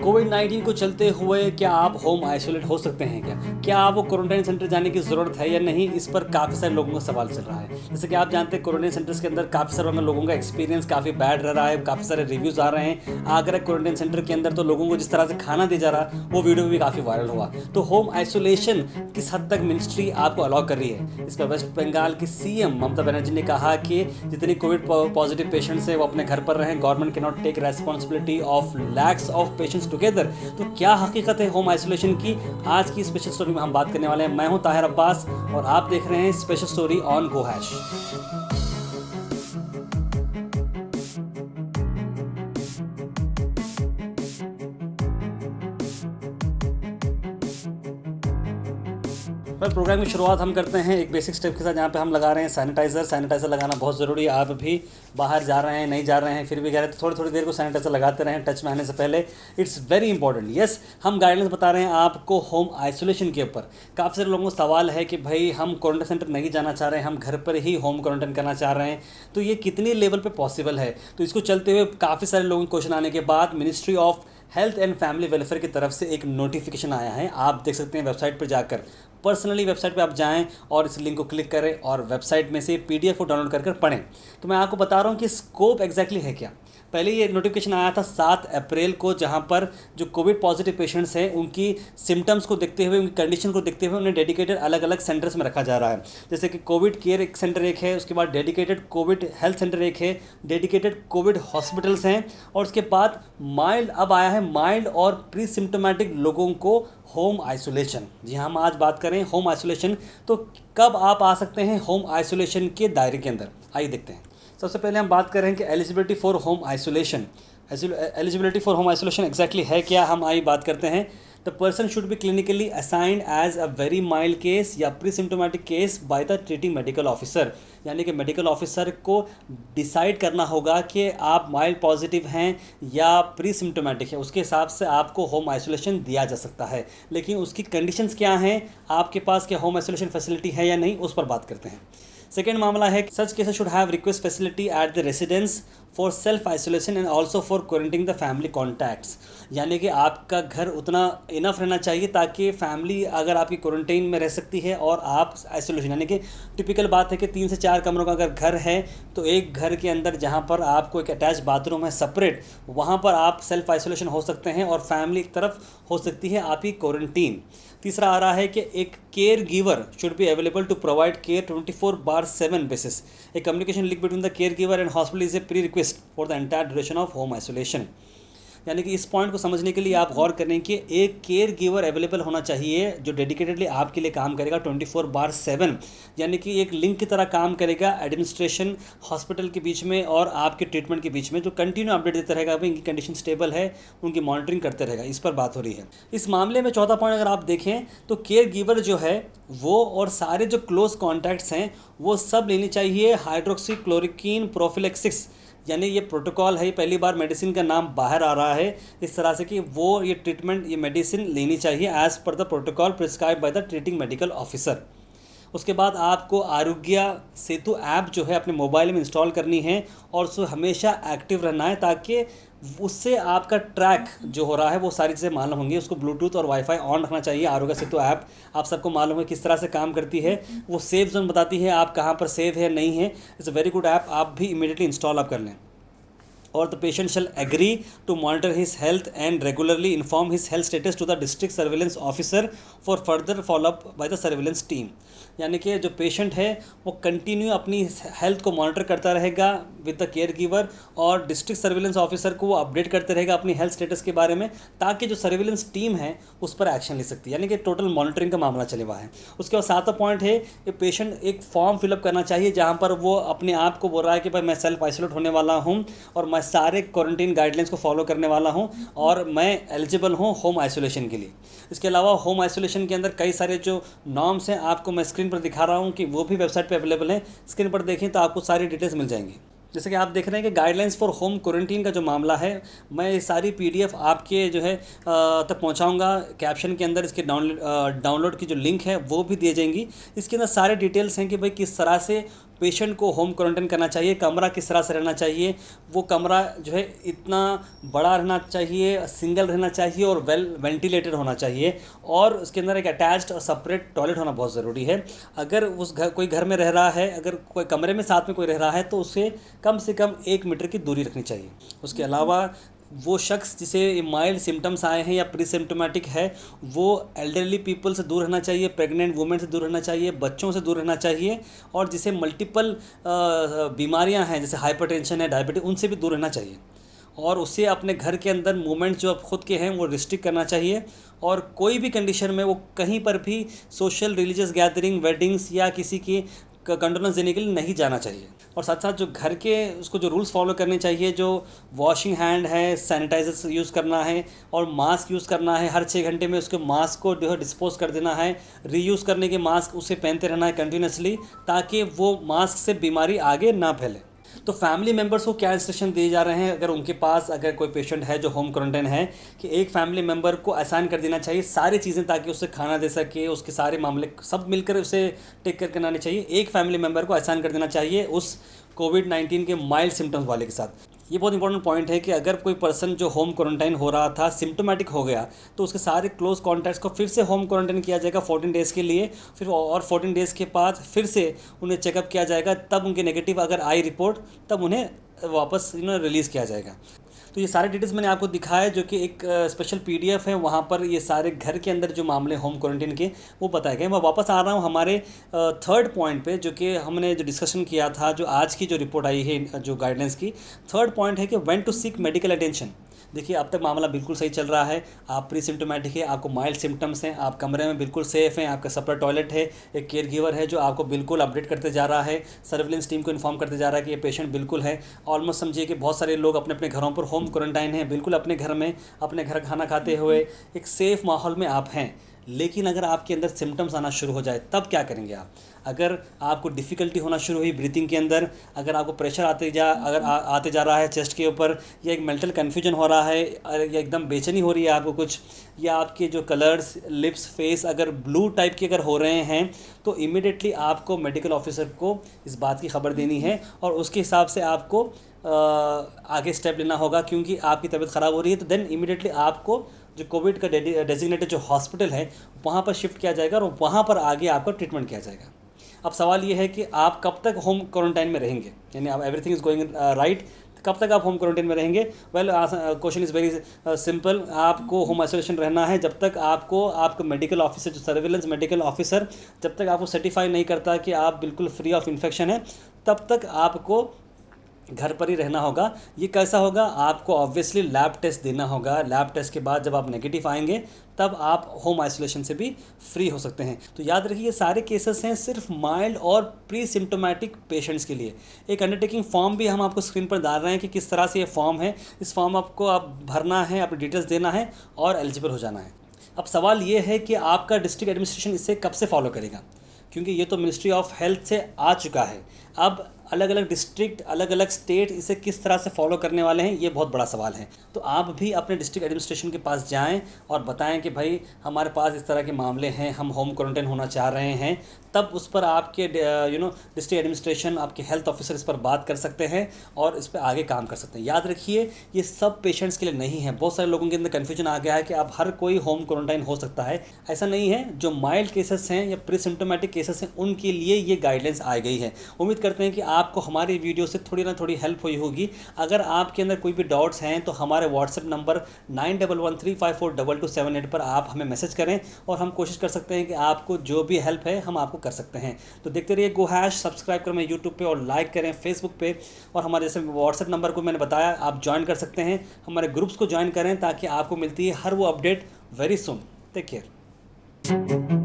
कोविड-19 को चलते हुए क्या आप होम आइसोलेट हो सकते हैं क्या? क्या आपको क्वारंटाइन सेंटर जाने की ज़रूरत है या नहीं? इस पर काफ़ी सारे लोगों का सवाल चल रहा है। जैसे कि आप जानते हैं क्वारंटाइन सेंटर्स के अंदर काफ़ी सारे लोगों का एक्सपीरियंस काफ़ी बैड रह रहा है, काफ़ी सारे रिव्यूज़ आ रहे हैं। आगरा क्वारंटाइन सेंटर के अंदर तो लोगों को जिस तरह से खाना दिया जा रहा, वो वीडियो भी काफ़ी वायरल हुआ। तो होम आइसोलेशन किस हद तक मिनिस्ट्री आपको अलाउ कर रही है? इस पर वेस्ट बंगाल की सीएम ममता बनर्जी ने कहा कि जितनी कोविड पॉजिटिव पेशेंट्स हैं वो अपने घर पर रहें, government can not take responsibility of lakhs of patients together. तो क्या हकीकत है होम आइसोलेशन की? आज की स्पेशल स्टोरी में हम बात करने वाले हैं। मैं हूं ताहिर अब्बास और आप देख रहे हैं special story on go hash. Programme की शुरुआत हम करते हैं एक बेसिक स्टेप के साथ, जहाँ पे हम लगा रहे हैं सैनिटाइज़र लगाना बहुत ज़रूरी है। आप भी बाहर जा रहे हैं, नहीं जा रहे हैं, फिर भी कह रहे हैं तो थोड़ी थोड़ी देर को सैनिटाइज़र लगाते रहें टच में आने से पहले। It's very important. यस, हम गाइडलाइंस बता रहे हैं आपको होम आइसोलेशन के ऊपर। काफ़ी सारे लोगों का सवाल है कि भाई हम क्वारंटाइन सेंटर नहीं जाना चाह रहे हैं, हम घर पर ही होम क्वारंटाइन करना चाह रहे हैं, तो ये कितनी लेवल पर पॉसिबल है? तो इसको चलते हुए काफ़ी सारे लोगों के क्वेश्चन आने के बाद ministry of health and family welfare की तरफ से एक नोटिफिकेशन आया है। आप देख सकते हैं वेबसाइट पर जाकर, पर्सनली वेबसाइट पे आप जाएं और इस लिंक को क्लिक करें और वेबसाइट में से पीडीएफ को डाउनलोड कर पढ़ें। तो मैं आपको बता रहा हूं कि स्कोप एग्जैक्टली है क्या। पहले ये नोटिफिकेशन आया था 7 अप्रैल को, जहां पर जो कोविड पॉजिटिव पेशेंट्स हैं उनकी सिम्टम्स को देखते हुए, उनकी कंडीशन को देखते हुए उन्हें डेडिकेटेड अलग अलग सेंटर्स में रखा जा रहा है। जैसे कि कोविड केयर एक सेंटर एक है, उसके बाद डेडिकेटेड कोविड हेल्थ सेंटर एक है, डेडिकेटेड कोविड हॉस्पिटल्स हैं, और उसके बाद माइल्ड, अब आया है माइल्ड और प्री सिम्टोमेटिक लोगों को होम आइसोलेशन। जी हम आज बात करें होम आइसोलेशन, तो कब आप आ सकते हैं होम आइसोलेशन के दायरे के अंदर, आइए देखते हैं। सबसे पहले हम बात करें कि eligibility for home isolation. Eligibility for home isolation exactly है क्या, हम आइए बात करते हैं। The person should be clinically assigned as a very mild case या pre symptomatic case by the treating medical officer. यानी कि मेडिकल ऑफिसर को डिसाइड करना होगा कि आप माइल्ड पॉजिटिव हैं या प्री सिम्टोमेटिक है, उसके हिसाब से आपको होम आइसोलेशन दिया जा सकता है। लेकिन उसकी कंडीशंस क्या हैं, आपके पास क्या होम आइसोलेशन फैसिलिटी है या नहीं, उस पर बात करते हैं। सेकेंड मामला है such cases should have request facility at the residence for self isolation and also for quarantine the family contacts. यानी कि आपका घर उतना इनफ रहना चाहिए ताकि फैमिली अगर आपकी क्वारंटाइन में रह सकती है और आप आइसोलेशन, यानी कि टिपिकल बात है कि 3 से 4 कमरों का अगर घर है तो एक घर के अंदर जहाँ पर आपको एक अटैच बाथरूम है सेपरेट, वहाँ पर आप सेल्फ आइसोलेशन हो सकते हैं और फैमिली एक तरफ हो सकती है आपकी क्वारंटीन। तीसरा आ रहा है कि एक care giver should be available to provide care 24/7 basis. A communication link between the care giver and hospital is a pre request for the entire duration of home isolation. यानी कि इस पॉइंट को समझने के लिए आप गौर करें कि एक केयर गिवर अवेलेबल होना चाहिए जो डेडिकेटेडली आपके लिए काम करेगा 24/7, यानी कि एक लिंक की तरह काम करेगा एडमिनिस्ट्रेशन हॉस्पिटल के बीच में और आपके ट्रीटमेंट के बीच में, जो कंटिन्यू अपडेट देता रहेगा भाई इनकी कंडीशन स्टेबल है, उनकी मॉनिटरिंग करते रहेगा। इस पर बात हो रही है। इस मामले में चौथा पॉइंट अगर आप देखें तो केयर गिवर जो है वो और सारे जो क्लोज कॉन्टैक्ट्स हैं वो सब लेनी चाहिए हाइड्रोक्सी क्लोरोक्वीन प्रोफिलैक्सिस। यानी ये प्रोटोकॉल है, पहली बार मेडिसिन का नाम बाहर आ रहा है इस तरह से कि वो ये ट्रीटमेंट, ये मेडिसिन लेनी चाहिए as per the protocol prescribe bye the treating medical officer. उसके बाद आपको आरोग्य सेतु ऐप जो है अपने मोबाइल में इंस्टॉल करनी है और उसको हमेशा एक्टिव रहना है ताकि उससे आपका ट्रैक जो हो रहा है वो सारी चीज़ें मालूम होंगी। उसको ब्लूटूथ और वाईफाई ऑन रखना चाहिए। आरोग्य सेतु ऐप आप सबको मालूम है किस तरह से काम करती है, वो सेफ जोन बताती है आप कहाँ पर सेफ है नहीं है। It's a very good app, आप भी इमीडिएटली इंस्टॉल आप कर लें। और the patient shall agree to monitor his health and regularly inform his health status to the district surveillance officer for further follow up by the surveillance team. यानी कि जो patient है वो कंटिन्यू अपनी हेल्थ को मॉनिटर करता रहेगा विद द केयर गिवर और डिस्ट्रिक्ट सर्विलेंस ऑफिसर को वो अपडेट करते रहेगा अपनी हेल्थ स्टेटस के बारे में, ताकि जो सर्विलेंस टीम है उस पर एक्शन ले सकती है। यानी कि टोटल मॉनिटरिंग का मामला चले हुआ है। उसके बाद 7वां पॉइंट है कि पेशेंट एक फॉर्म फिलअप करना चाहिए जहाँ पर वो अपने आप को बोल रहा है कि भाई मैं सेल्फ आइसोलेट होने वाला हूँ और मैं सारे क्वारंटीन गाइडलाइंस को फॉलो करने वाला हूं और मैं एलिजिबल हूं होम आइसोलेशन के लिए। इसके अलावा होम आइसोलेशन के अंदर कई सारे जो नॉर्म्स हैं आपको मैं स्क्रीन पर दिखा रहा हूं कि वो भी वेबसाइट पे अवेलेबल हैं। स्क्रीन पर देखें तो आपको सारी डिटेल्स मिल जाएंगी। जैसे कि आप देख रहे हैं कि गाइडलाइंस फॉर होम क्वारंटीन का जो मामला है, मैं ये सारी पीडीएफ आपके जो है तक पहुंचाऊंगा। कैप्शन के अंदर इसके डाउनलोड की जो लिंक है वो भी दिए जाएंगी। इसके अंदर सारे डिटेल्स हैं कि भाई किस तरह से पेशेंट को होम क्वारंटाइन करना चाहिए, कमरा किस तरह से रहना चाहिए, वो कमरा जो है इतना बड़ा रहना चाहिए, सिंगल रहना चाहिए और वेल वेंटिलेटेड होना चाहिए, और उसके अंदर एक अटैच्ड और सेपरेट टॉयलेट होना बहुत ज़रूरी है। अगर उस घर कोई घर में रह रहा है, अगर कोई कमरे में साथ में कोई रह रहा है तो उसे कम से कम 1 मीटर की दूरी रखनी चाहिए। उसके अलावा वो शख्स जिसे माइल्ड सिम्टम्स आए हैं या प्री सिम्टोमेटिक है, वो एल्डरली पीपल से दूर रहना चाहिए, प्रेग्नेंट वुमेन से दूर रहना चाहिए, बच्चों से दूर रहना चाहिए, और जिसे मल्टीपल बीमारियां हैं जैसे हाइपरटेंशन है, डायबिटीज, उनसे भी दूर रहना चाहिए। और उसे अपने घर के अंदर मूवमेंट जो खुद के हैं वो रिस्ट्रिक्ट करना चाहिए, और कोई भी कंडीशन में वो कहीं पर भी सोशल रिलीजियस गैदरिंग, वेडिंग्स या किसी की कंडोलेंस देने के लिए नहीं जाना चाहिए। और साथ साथ जो घर के उसको जो रूल्स फॉलो करने चाहिए, जो वॉशिंग हैंड है, सैनिटाइजर यूज़ करना है और मास्क यूज़ करना है, हर 6 घंटे में उसके मास्क को जो है डिस्पोज कर देना है, रीयूज़ करने के मास्क उसे पहनते रहना है कंटिन्यूसली, ताकि वो मास्क से बीमारी आगे ना फैले। तो फैमिली मेम्बर्स को क्या इंस्ट्रक्शन दिए जा रहे हैं, अगर उनके पास अगर कोई पेशेंट है जो होम क्वारंटाइन है, कि एक फैमिली मेम्बर को असाइन कर देना चाहिए सारी चीज़ें, ताकि उसे खाना दे सके, उसके सारे मामले सब मिलकर उसे टेक केयर कराने चाहिए। एक फैमिली मेम्बर को असाइन कर देना चाहिए उस कोविड-19 के माइल्ड सिम्टम्स वाले के साथ। ये बहुत इंपॉर्टेंट पॉइंट है कि अगर कोई पर्सन जो होम क्वारंटाइन हो रहा था सिम्टोमेटिक हो गया, तो उसके सारे क्लोज कॉन्टैक्ट्स को फिर से होम क्वारंटाइन किया जाएगा 14 डेज़ के लिए, फिर और 14 डेज़ के बाद फिर से उन्हें चेकअप किया जाएगा, तब उनके नेगेटिव अगर आई रिपोर्ट, तब उन्हें वापस रिलीज़ किया जाएगा। तो ये सारे डिटेल्स मैंने आपको दिखाया, जो कि एक स्पेशल PDF है, वहाँ पर ये सारे घर के अंदर जो मामले होम क्वारंटाइन के वो बताए गए। मैं वापस आ रहा हूँ हमारे थर्ड पॉइंट पे, जो कि हमने जो डिस्कशन किया था, जो आज की जो रिपोर्ट आई है जो गाइडेंस की, थर्ड पॉइंट है कि when to seek medical attention. देखिए, अब तक मामला बिल्कुल सही चल रहा है, आप प्री सिम्टोमेटिक है, आपको माइल्ड सिम्टम्स हैं, आप कमरे में बिल्कुल सेफ़ हैं, आपका सेपरेट टॉयलेट है, एक केयर गिवर है जो आपको बिल्कुल अपडेट करते जा रहा है, सर्विलेंस टीम को इन्फॉर्म करते जा रहा है कि ये पेशेंट बिल्कुल है। ऑलमोस्ट समझिए कि बहुत सारे लोग अपने अपने घरों पर होम क्वारंटाइन हैं, बिल्कुल अपने घर में, अपने घर खाना खाते हुए एक सेफ़ माहौल में आप हैं। लेकिन अगर आपके अंदर सिम्टम्स आना शुरू हो जाए, तब क्या करेंगे आप? अगर आपको डिफ़िकल्टी होना शुरू हुई ब्रीथिंग के अंदर, अगर आपको प्रेशर आते जा रहा है चेस्ट के ऊपर, या एक मेंटल कन्फ्यूजन हो रहा है, या एकदम बेचैनी हो रही है आपको कुछ, या आपके जो कलर्स, लिप्स, फेस अगर ब्लू टाइप के अगर हो रहे हैं, तो इमीडिएटली आपको मेडिकल ऑफिसर को इस बात की खबर देनी है, और उसके हिसाब से आपको आगे स्टेप लेना होगा। क्योंकि आपकी तबीयत ख़राब हो रही है, तो देन इमीडिएटली आपको जो कोविड का डेजिग्नेटेड जो हॉस्पिटल है वहाँ पर शिफ्ट किया जाएगा, और वहाँ पर आगे आपका ट्रीटमेंट किया जाएगा। अब सवाल ये है कि आप कब तक होम क्वारंटाइन में रहेंगे, यानी आप एवरीथिंग इज़ गोइंग राइट, कब तक आप होम क्वारंटाइन में रहेंगे? Well, question is very simple. आपको होम आइसोलेशन रहना है जब तक आपको मेडिकल ऑफिसर, जो सर्विलेंस मेडिकल ऑफिसर, जब तक आपको सर्टिफाई नहीं करता कि आप बिल्कुल फ्री ऑफ इन्फेक्शन है, तब तक आपको घर पर ही रहना होगा। ये कैसा होगा? आपको ऑब्वियसली लैब टेस्ट देना होगा। लैब टेस्ट के बाद जब आप नेगेटिव आएंगे, तब आप होम आइसोलेशन से भी फ्री हो सकते हैं। तो याद रखिए, ये सारे केसेस हैं सिर्फ माइल्ड और प्री सिम्टोमेटिक पेशेंट्स के लिए। एक अंडरटेकिंग फॉर्म भी हम आपको स्क्रीन पर डाल रहे हैं कि किस तरह से ये फॉर्म है। इस फॉर्म आपको भरना है, अपनी डिटेल्स देना है और एलिजिबल हो जाना है। अब सवाल ये है कि आपका डिस्ट्रिक्ट एडमिनिस्ट्रेशन इसे कब से फॉलो करेगा, क्योंकि ये तो मिनिस्ट्री ऑफ हेल्थ से आ चुका है। अब अलग अलग डिस्ट्रिक्ट, अलग अलग स्टेट इसे किस तरह से फॉलो करने वाले हैं, ये बहुत बड़ा सवाल है। तो आप भी अपने डिस्ट्रिक्ट एडमिनिस्ट्रेशन के पास जाएं और बताएं कि भाई हमारे पास इस तरह के मामले हैं, हम होम क्वारंटाइन होना चाह रहे हैं। तब उस पर आपके डिस्ट्रिक्ट एडमिनिस्ट्रेशन, आपके हेल्थ ऑफिसर इस पर बात कर सकते हैं और इस पर आगे काम कर सकते हैं। याद रखिए, ये सब पेशेंट्स के लिए नहीं है। बहुत सारे लोगों के अंदर कन्फ्यूजन आ गया है कि अब हर कोई होम क्वारंटाइन हो सकता है। ऐसा नहीं है। जो माइल्ड केसेस हैं या प्री सिम्टोमेटिक केसेस हैं, उनके लिए ये गाइडलाइंस आ गई है। उम्मीद करते हैं कि आपको हमारी वीडियो से थोड़ी ना थोड़ी हेल्प हुई होगी। अगर आपके अंदर कोई भी डाउट्स हैं तो हमारे व्हाट्सएप नंबर 9113542278 पर आप हमें मैसेज करें और हम कोशिश कर सकते हैं कि आपको जो भी हेल्प है हम आपको कर सकते हैं। तो देखते रहिए गो हैश, सब्सक्राइब करें यूट्यूब पे और लाइक करें फेसबुक पे, और हमारे जैसे व्हाट्सएप नंबर को मैंने बताया आप ज्वाइन कर सकते हैं। हमारे ग्रुप्स को ज्वाइन करें ताकि आपको मिलती है हर वो update very soon. Take care.